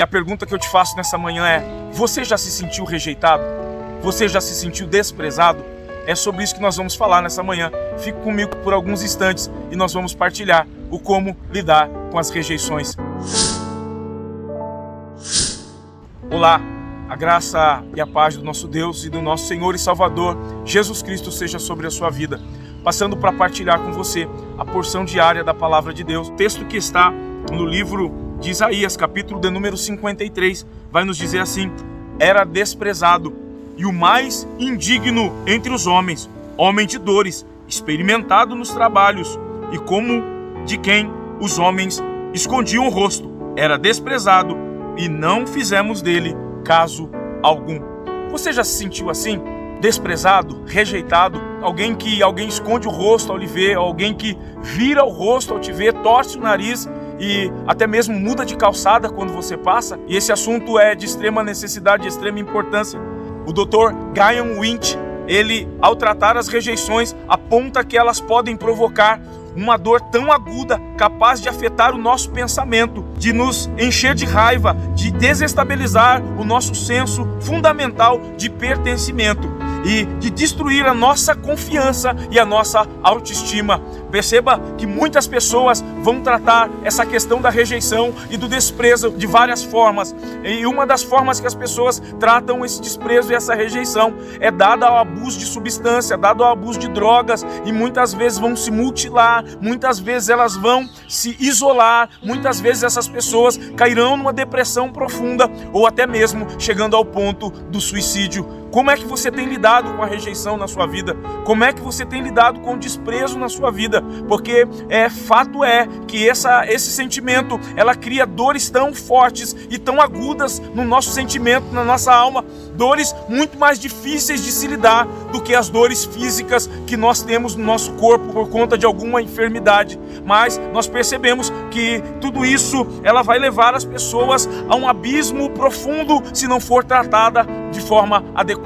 E a pergunta que eu te faço nessa manhã é: você já se sentiu rejeitado? Você já se sentiu desprezado? É sobre isso que nós vamos falar nessa manhã. Fique comigo por alguns instantes e nós vamos partilhar o como lidar com as rejeições. Olá, a graça e a paz do nosso Deus e do nosso Senhor e Salvador Jesus Cristo seja sobre a sua vida. Passando para partilhar com você a porção diária da Palavra de Deus. O texto que está no livro de Isaías, capítulo de número 53, vai nos dizer assim: era desprezado e o mais indigno entre os homens, homem de dores, experimentado nos trabalhos, e como de quem os homens escondiam o rosto. Era desprezado e não fizemos dele caso algum. Você já se sentiu assim? Desprezado, rejeitado? Alguém esconde o rosto ao lhe ver, alguém que vira o rosto ao te ver, torce o nariz e até mesmo muda de calçada quando você passa? E esse assunto é de extrema necessidade, de extrema importância. O Dr. Guyon Winch, ele, ao tratar as rejeições, aponta que elas podem provocar uma dor tão aguda, capaz de afetar o nosso pensamento, de nos encher de raiva, de desestabilizar o nosso senso fundamental de pertencimento e de destruir a nossa confiança e a nossa autoestima. Perceba que muitas pessoas vão tratar essa questão da rejeição e do desprezo de várias formas. E uma das formas que as pessoas tratam esse desprezo e essa rejeição é dada ao abuso de substância, dado ao abuso de drogas, e muitas vezes vão se mutilar, muitas vezes elas vão se isolar, muitas vezes essas pessoas cairão numa depressão profunda ou até mesmo chegando ao ponto do suicídio. Como é que você tem lidado com a rejeição na sua vida? Como é que você tem lidado com o desprezo na sua vida? Porque fato é que esse sentimento, ela cria dores tão fortes e tão agudas no nosso sentimento, na nossa alma, dores muito mais difíceis de se lidar do que as dores físicas que nós temos no nosso corpo por conta de alguma enfermidade. Mas nós percebemos que tudo isso, ela vai levar as pessoas a um abismo profundo se não for tratada de forma adequada.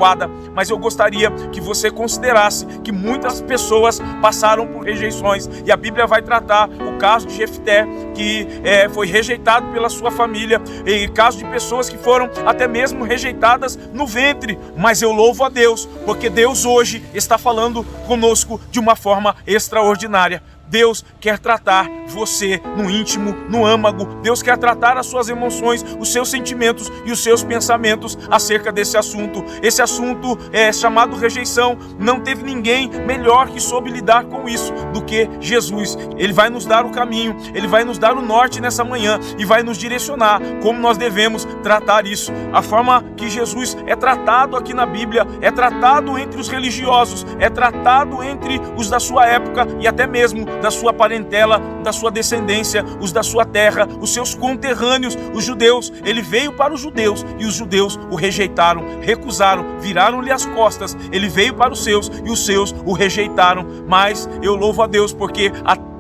Mas eu gostaria que você considerasse que muitas pessoas passaram por rejeições, e a Bíblia vai tratar o caso de Jefté, que foi rejeitado pela sua família, e caso de pessoas que foram até mesmo rejeitadas no ventre. Mas eu louvo a Deus, porque Deus hoje está falando conosco de uma forma extraordinária. Deus quer tratar você no íntimo, no âmago. Deus quer tratar as suas emoções, os seus sentimentos e os seus pensamentos acerca desse assunto. Esse assunto é chamado rejeição. Não teve ninguém melhor que soube lidar com isso do que Jesus. Ele vai nos dar o caminho, Ele vai nos dar o norte nessa manhã e vai nos direcionar como nós devemos tratar isso. A forma que Jesus é tratado aqui na Bíblia, é tratado entre os religiosos, é tratado entre os da sua época e até mesmo da sua parentela, da sua descendência, os da sua terra, os seus conterrâneos, os judeus. Ele veio para os judeus e os judeus o rejeitaram, recusaram, viraram-lhe as costas. Ele veio para os seus e os seus o rejeitaram. Mas eu louvo a Deus porque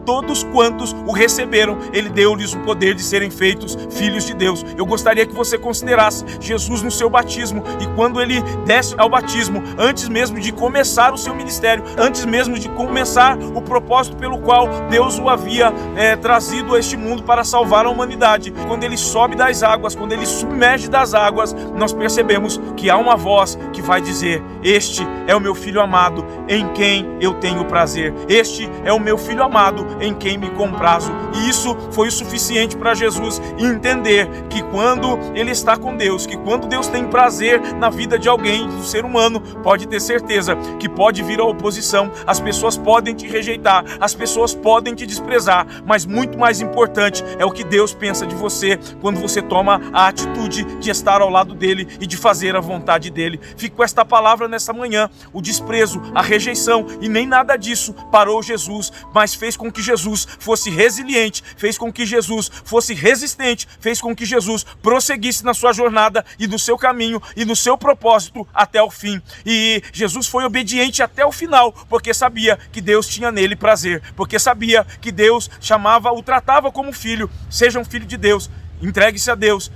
todos quantos o receberam, Ele deu-lhes o poder de serem feitos filhos de Deus. Eu gostaria que você considerasse Jesus no seu batismo, e quando Ele desce ao batismo, antes mesmo de começar o seu ministério, antes mesmo de começar o propósito pelo qual Deus o havia trazido a este mundo para salvar a humanidade, quando Ele sobe das águas, quando Ele submerge das águas, nós percebemos que há uma voz que vai dizer: este é o meu filho amado, em quem eu tenho prazer. Este é o meu filho amado, em quem me comprazo. E isso foi o suficiente para Jesus entender que quando ele está com Deus, que quando Deus tem prazer na vida de alguém, do ser humano, pode ter certeza que pode vir a oposição, as pessoas podem te rejeitar, as pessoas podem te desprezar, mas muito mais importante é o que Deus pensa de você quando você toma a atitude de estar ao lado dele e de fazer a vontade dele. Fico com esta palavra nessa manhã. O desprezo, a rejeição e nem nada disso parou Jesus, mas fez com que Jesus fosse resiliente, fez com que Jesus fosse resistente, fez com que Jesus prosseguisse na sua jornada e no seu caminho e no seu propósito até o fim. E Jesus foi obediente até o final, porque sabia que Deus tinha nele prazer, porque sabia que Deus o tratava como filho. Seja um filho de Deus. Entregue-se a Deus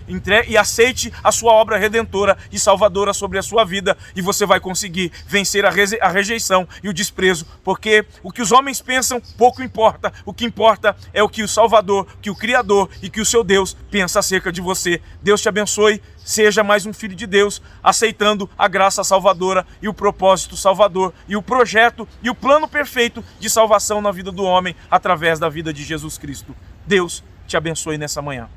e aceite a sua obra redentora e salvadora sobre a sua vida, e você vai conseguir vencer a rejeição e o desprezo, porque o que os homens pensam pouco importa. O que importa é o que o Salvador, que o Criador e que o seu Deus pensa acerca de você. Deus te abençoe. Seja mais um filho de Deus, aceitando a graça salvadora e o propósito salvador e o projeto e o plano perfeito de salvação na vida do homem através da vida de Jesus Cristo. Deus te abençoe nessa manhã.